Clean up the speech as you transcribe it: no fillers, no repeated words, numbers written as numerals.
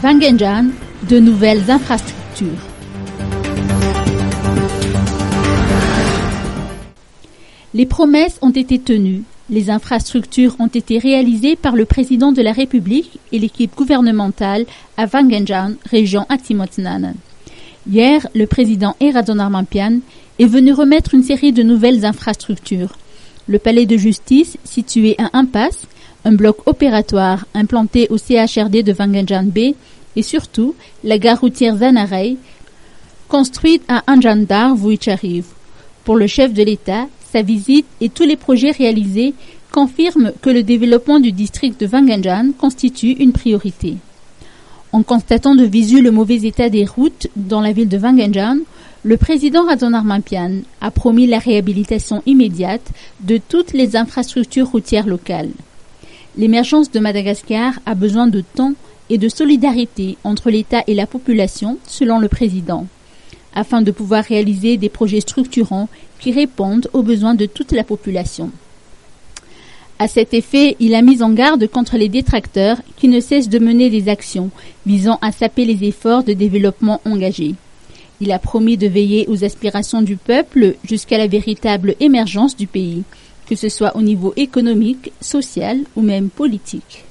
Wangenjan, de nouvelles infrastructures. Les promesses ont été tenues. Les infrastructures ont été réalisées par le président de la République et l'équipe gouvernementale à Wangenjan, région Atimotsnan. Hier, le président Eradonarmampian est venu remettre une série de nouvelles infrastructures. Le palais de justice, situé à Impasse, un bloc opératoire implanté au CHRD de Wangenjan B et surtout la gare routière Zanarei, construite à Anjandar Vuichariv. Pour le chef de l'État, sa visite et tous les projets réalisés confirment que le développement du district de Wangenjan constitue une priorité. En constatant de visu le mauvais état des routes dans la ville de Wangenjan, le président Radonarmampian a promis la réhabilitation immédiate de toutes les infrastructures routières locales. L'émergence de Madagascar a besoin de temps et de solidarité entre l'État et la population, selon le président, afin de pouvoir réaliser des projets structurants qui répondent aux besoins de toute la population. À cet effet, il a mis en garde contre les détracteurs qui ne cessent de mener des actions visant à saper les efforts de développement engagés. Il a promis de veiller aux aspirations du peuple jusqu'à la véritable émergence du pays, que ce soit au niveau économique, social ou même politique.